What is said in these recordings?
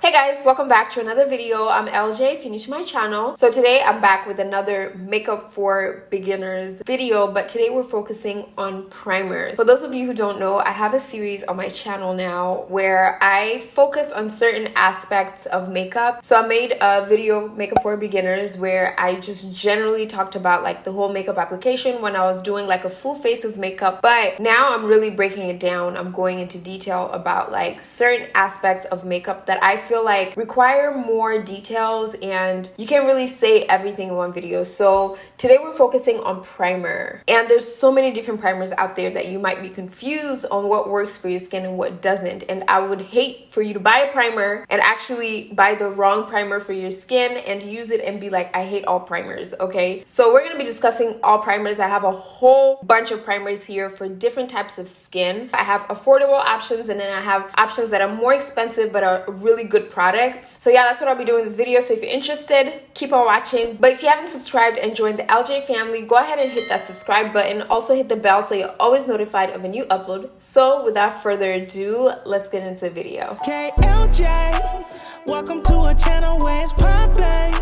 Hey guys, welcome back to another video. I'm LJ, if you're new to my channel. So today I'm back with another makeup for beginners video, but today we're focusing on primers. For those of you who don't know, I have a series on my channel now where I focus on certain aspects of makeup. So I made a video, makeup for beginners, where I just generally talked about like the whole makeup application when I was doing like a full face of makeup. But now I'm really breaking it down. I'm going into detail about like certain aspects of makeup that I feel like require more details and you can't really say everything in one video. So today we're focusing on primer, and there's so many different primers out there that you might be confused on what works for your skin and what doesn't. And I would hate for you to buy a primer and actually buy the wrong primer for your skin and use it and be like, I hate all primers. Okay, so we're going to be discussing all primers. I have a whole bunch of primers here for different types of skin. I have affordable options and then I have options that are more expensive but are really good products. So yeah, that's what I'll be doing in this video. So if you're interested, keep on watching. But if you haven't subscribed and joined the LJ family, go ahead and hit that subscribe button. Also hit the bell so you're always notified of a new upload. So without further ado, let's get into the video. Okay, LJ, welcome to a channel where it's poppin'.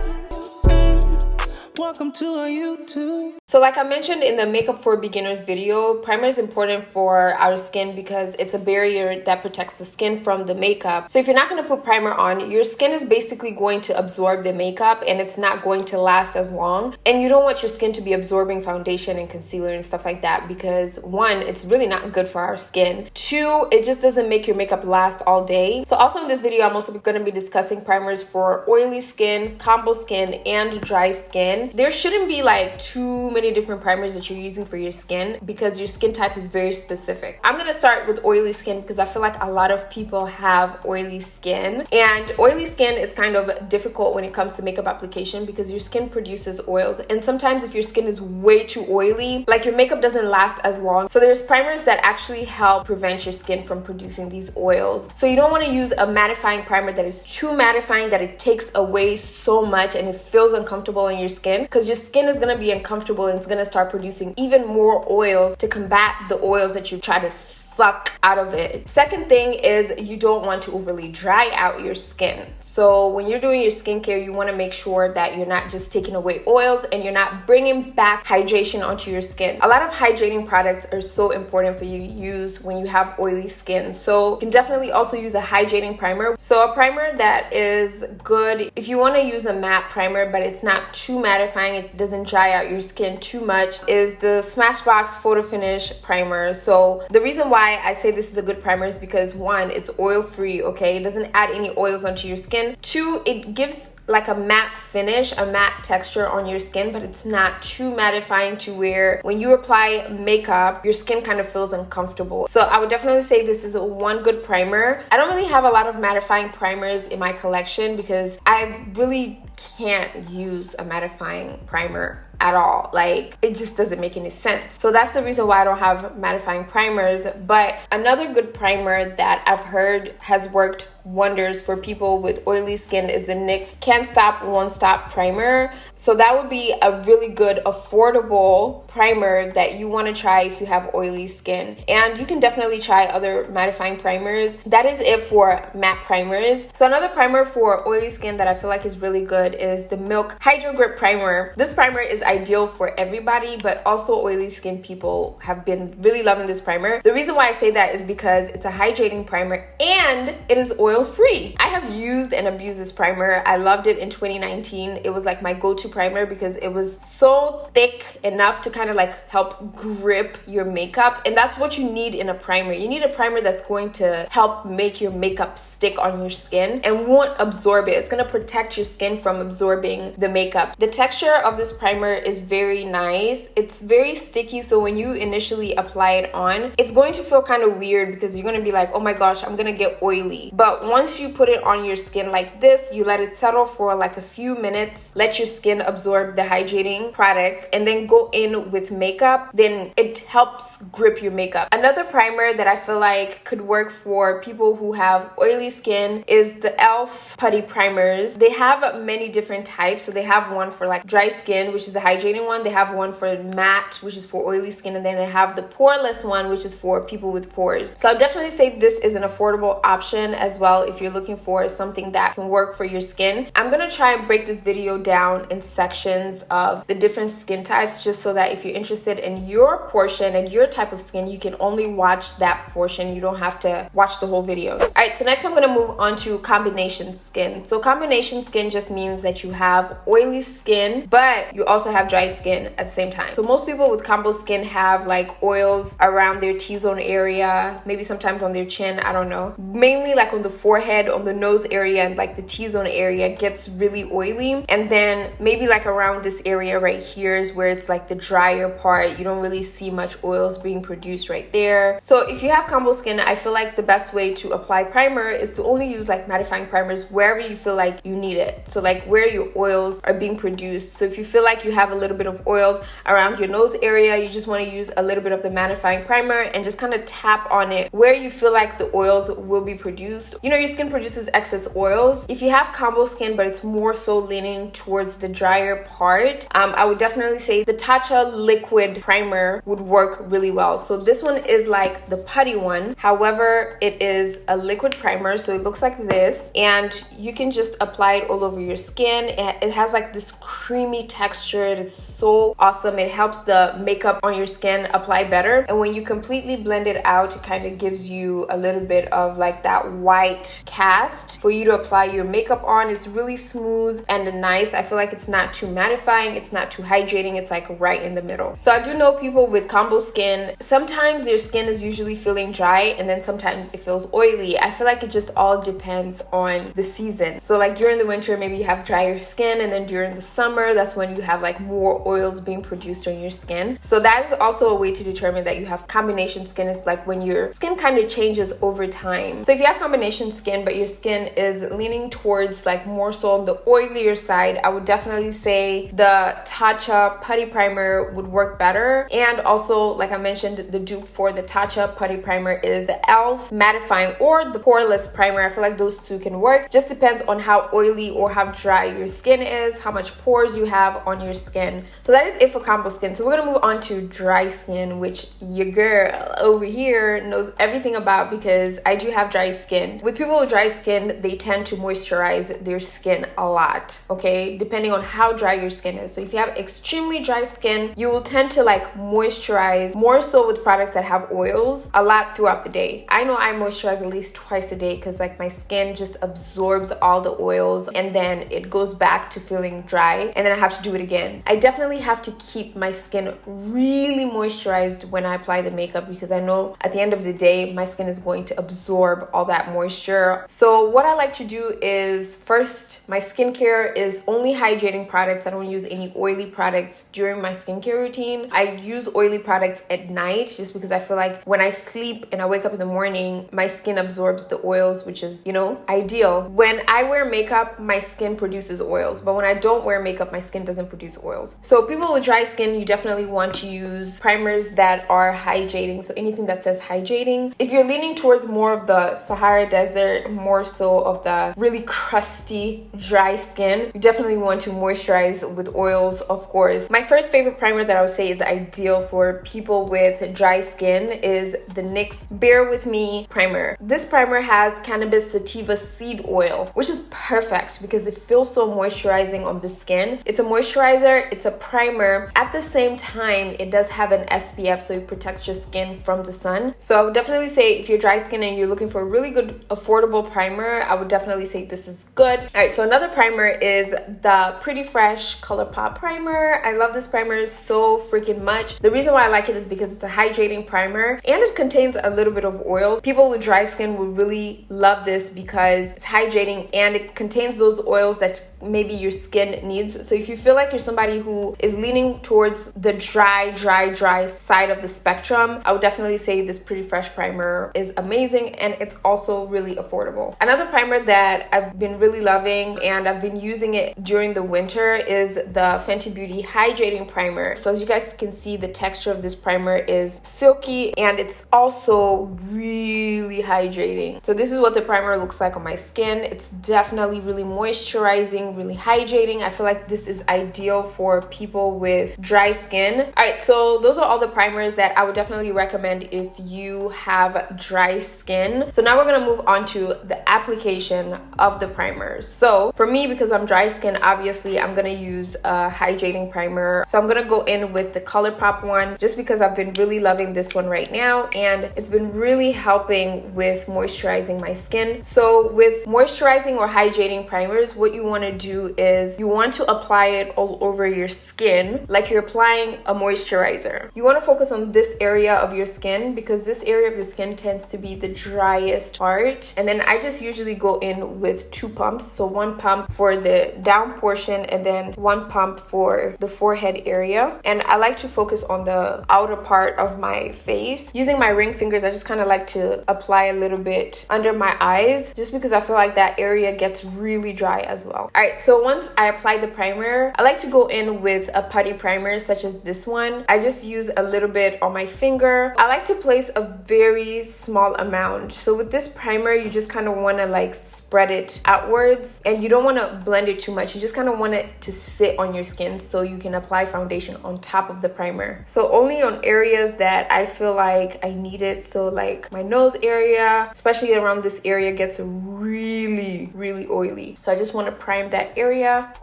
Welcome to our YouTube. So like I mentioned in the makeup for beginners video, primer is important for our skin because it's a barrier that protects the skin from the makeup. So if you're not going to put primer on, your skin is basically going to absorb the makeup and it's not going to last as long. And you don't want your skin to be absorbing foundation and concealer and stuff like that because one, it's really not good for our skin. Two, it just doesn't make your makeup last all day. So also in this video, I'm also going to be discussing primers for oily skin, combo skin, and dry skin. There shouldn't be like too many different primers that you're using for your skin because your skin type is very specific. I'm gonna start with oily skin because I feel like a lot of people have oily skin, and oily skin is kind of difficult when it comes to makeup application because your skin produces oils, and sometimes if your skin is way too oily, like your makeup doesn't last as long. So there's primers that actually help prevent your skin from producing these oils. So you don't want to use a mattifying primer that is too mattifying that it takes away so much and it feels uncomfortable in your skin, because your skin is going to be uncomfortable and it's going to start producing even more oils to combat the oils that you try to suck out of it. Second thing is you don't want to overly dry out your skin. So when you're doing your skincare, you want to make sure that you're not just taking away oils and you're not bringing back hydration onto your skin. A lot of hydrating products are so important for you to use when you have oily skin. So you can definitely also use a hydrating primer. So a primer that is good if you want to use a matte primer but it's not too mattifying, it doesn't dry out your skin too much, is the Smashbox Photo Finish Primer. So the reason why I say this is a good primer is because one, it's oil free, okay? It doesn't add any oils onto your skin. Two, it gives like a matte finish, a matte texture on your skin, but it's not too mattifying to where when you apply makeup, your skin kind of feels uncomfortable. So I would definitely say this is one good primer. I don't really have a lot of mattifying primers in my collection because I really can't use a mattifying primer at all. Like, it just doesn't make any sense. So that's the reason why I don't have mattifying primers. But another good primer that I've heard has worked wonders for people with oily skin is the NYX Can't Stop Won't Stop primer. So that would be a really good affordable primer that you want to try if you have oily skin. And you can definitely try other mattifying primers. That is it for matte primers. So another primer for oily skin that I feel like is really good is the Milk Hydro Grip Primer. This primer is ideal for everybody, but also oily skin people have been really loving this primer. The reason why I say that is because it's a hydrating primer and it is oil free. I have used and abused this primer. I loved it in 2019. It was like my go-to primer because it was so thick enough to kind of like help grip your makeup, and that's what you need in a primer. You need a primer that's going to help make your makeup stick on your skin and won't absorb it. It's going to protect your skin from absorbing the makeup. The texture of this primer is very nice. It's very sticky, so when you initially apply it on, it's going to feel kind of weird because you're going to be like, oh my gosh, I'm going to get oily. But once you put it on your skin like this, you let it settle for like a few minutes, let your skin absorb the hydrating product, and then go in with makeup, then it helps grip your makeup. Another primer that I feel like could work for people who have oily skin is the e.l.f. Putty Primers. They have many different types. So they have one for like dry skin, which is a hydrating one. They have one for matte, which is for oily skin, and then they have the poreless one, which is for people with pores. So I'll definitely say this is an affordable option as well. well if you're looking for something that can work for your skin. I'm gonna try and break this video down in sections of the different skin types, just so that if you're interested in your portion and your type of skin, you can only watch that portion. You don't have to watch the whole video. All right, so next I'm gonna move on to combination skin. So combination skin just means that you have oily skin, but you also have dry skin at the same time. So most people with combo skin have like oils around their T-zone area, maybe sometimes on their chin, I don't know. Mainly like on the forehead, on the nose area, and like the T-zone area gets really oily. And then maybe like around this area right here is where it's like the drier part. You don't really see much oils being produced right there. So if you have combo skin, I feel like the best way to apply primer is to only use like mattifying primers wherever you feel like you need it. So like where your oils are being produced. So if you feel like you have a little bit of oils around your nose area, you just want to use a little bit of the mattifying primer and just kind of tap on it where you feel like the oils will be produced. You know, your skin produces excess oils. If you have combo skin, but it's more so leaning towards the drier part, I would definitely say the Tatcha liquid primer would work really well. So this one is like the putty one. However, it is a liquid primer, so it looks like this, and you can just apply it all over your skin. It has like this creamy texture. It is so awesome. It helps the makeup on your skin apply better, and when you completely blend it out, it kind of gives you a little bit of like that white cast for you to apply your makeup on. It's really smooth and nice. I feel like it's not too mattifying, it's not too hydrating, it's like right in the middle. So I do know people with combo skin, sometimes their skin is usually feeling dry and then sometimes it feels oily. I feel like it just all depends on the season. So like during the winter, maybe you have drier skin, and then during the summer, that's when you have like more oils being produced on your skin. So that is also a way to determine that you have combination skin, is like when your skin kind of changes over time. So if you have combination skin but your skin is leaning towards like more so on the oilier side, I would definitely say the Tatcha Putty Primer would work better. And also, like I mentioned, the dupe for the Tatcha Putty Primer is the e.l.f. mattifying or the poreless primer. I feel like those two can work. Just depends on how oily or how dry your skin is, how much pores you have on your skin. So that is it for combo skin. So we're gonna move on to dry skin, which your girl over here knows everything about, because I do have dry skin. With people with dry skin, they tend to moisturize their skin a lot, okay, depending on how dry your skin is. So if you have extremely dry skin, you will tend to like moisturize more so with products that have oils a lot throughout the day. I know I moisturize at least twice a day because like my skin just absorbs all the oils and then it goes back to feeling dry, and then I have to do it again. I definitely have to keep my skin really moisturized when I apply the makeup, because I know at the end of the day my skin is going to absorb all that moisture. So what I like to do is, first, my skincare is only hydrating products. I don't use any oily products during my skincare routine. I use oily products at night just because I feel like when I sleep and I wake up in the morning, my skin absorbs the oils, which is, you know, ideal. When I wear makeup, my skin produces oils, but when I don't wear makeup, my skin doesn't produce oils. So people with dry skin, you definitely want to use primers that are hydrating. So anything that says hydrating. If you're leaning towards more of the Sahara Desert, more so of the really crusty, dry skin, you definitely want to moisturize with oils, of course. My first favorite primer that I would say is ideal for people with dry skin is the NYX Bear With Me primer. This primer has cannabis sativa seed oil, which is perfect because it feels so moisturizing on the skin. It's a moisturizer, it's a primer. At the same time, it does have an SPF, so it protects your skin from the sun. So I would definitely say if you're dry skin and you're looking for a really good, affordable primer, I would definitely say this is good. All right, so another primer is the Pretty Fresh ColourPop primer. I love this primer so freaking much. The reason why I like it is because it's a hydrating primer and it contains a little bit of oils. People with dry skin would really love this because it's hydrating and it contains those oils that maybe your skin needs. So if you feel like you're somebody who is leaning towards the dry side of the spectrum, I would definitely say this Pretty Fresh primer is amazing, and it's also really affordable. Another primer that I've been really loving and I've been using it during the winter is the Fenty Beauty Hydrating Primer. So as you guys can see, the texture of this primer is silky and it's also really hydrating. So this is what the primer looks like on my skin. It's definitely really moisturizing, really hydrating. I feel like this is ideal for people with dry skin. All right, so those are all the primers that I would definitely recommend if you have dry skin. So now we're gonna move on on to the application of the primers. So for me, because I'm dry skin, obviously I'm gonna use a hydrating primer. So I'm gonna go in with the ColourPop one, just because I've been really loving this one right now, and it's been really helping with moisturizing my skin. So with moisturizing or hydrating primers, what you want to do is you want to apply it all over your skin like you're applying a moisturizer. You want to focus on this area of your skin because this area of the skin tends to be the driest part. And then I just usually go in with 2 pumps. So 1 pump for the down portion and then 1 pump for the forehead area. And I like to focus on the outer part of my face. Using my ring fingers, I just kind of like to apply a little bit under my eyes just because I feel like that area gets really dry as well. All right, so once I apply the primer, I like to go in with a putty primer such as this one. I just use a little bit on my finger. I like to place a very small amount. So with this primer, you just kind of want to like spread it outwards, and you don't want to blend it too much. You just kind of want it to sit on your skin so you can apply foundation on top of the primer. So only on areas that I feel like I need it. So like my nose area, especially around this area, gets really oily. So I just want to prime that area.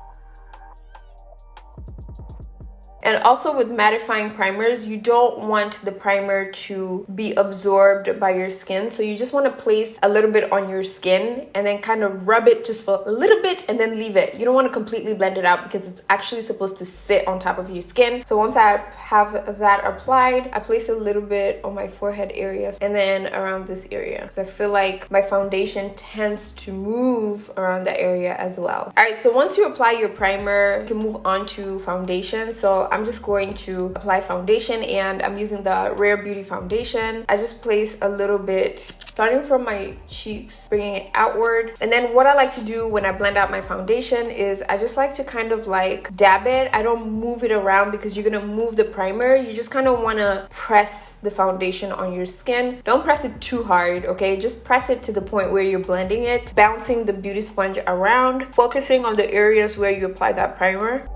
And also with mattifying primers, you don't want the primer to be absorbed by your skin. So you just want to place a little bit on your skin and then kind of rub it just for a little bit and then leave it. You don't want to completely blend it out because it's actually supposed to sit on top of your skin. So once I have that applied, I place a little bit on my forehead area and then around this area because I feel like my foundation tends to move around that area as well. All right, so once you apply your primer, you can move on to foundation. So I'm just going to apply foundation, and I'm using the Rare Beauty foundation. I just place a little bit starting from my cheeks, bringing it outward. And then what I like to do when I blend out my foundation is I just like to kind of like dab it. I don't move it around because you're gonna move the primer. You just kind of want to press the foundation on your skin. Don't press it too hard, okay? Just press it to the point where you're blending it, bouncing the beauty sponge around, focusing on the areas where you apply that primer.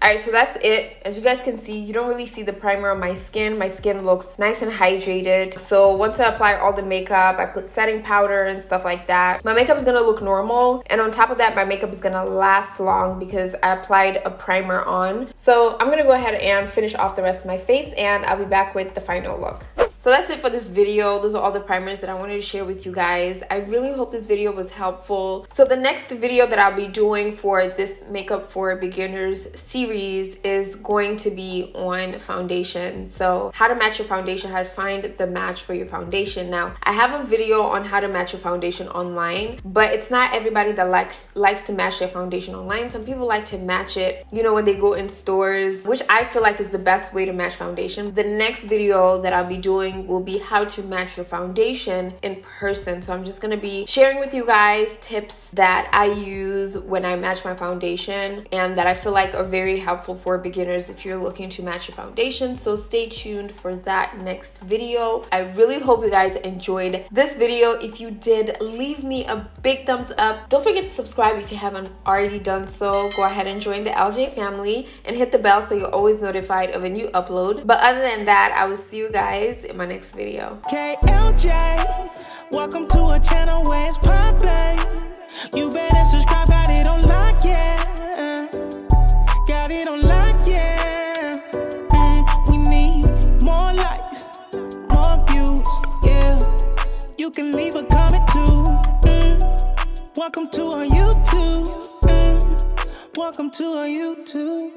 Alright, so that's it. As you guys can see, you don't really see the primer on my skin. My skin looks nice and hydrated. So once I apply all the makeup, I put setting powder and stuff like that, my makeup is gonna look normal. And on top of that, my makeup is gonna last long because I applied a primer on. So I'm gonna go ahead and finish off the rest of my face, and I'll be back with the final look. So that's it for this video. Those are all the primers that I wanted to share with you guys. I really hope this video was helpful. So the next video that I'll be doing for this Makeup for Beginners series is going to be on foundation. So how to match your foundation, how to find the match for your foundation. Now, I have a video on how to match your foundation online, but it's not everybody that likes to match their foundation online. Some people like to match it, you know, when they go in stores, which I feel like is the best way to match foundation. The next video that I'll be doing will be how to match your foundation in person. So I'm just going to be sharing with you guys tips that I use when I match my foundation and that I feel like are very helpful for beginners if you're looking to match your foundation. So stay tuned for that next video. I really hope you guys enjoyed this video. If you did, leave me a big thumbs up. Don't forget to subscribe if you haven't already done so. Go ahead and join the LJ family and hit the bell so you're always notified of a new upload. But other than that, I will see you guys in my next video. KLJ, welcome to a channel where it's poppin'. You better subscribe, got it on lock, yeah. Got it on lock, yeah. We need more likes, more views, yeah. You can leave a comment too. Welcome to our YouTube. Welcome to our YouTube.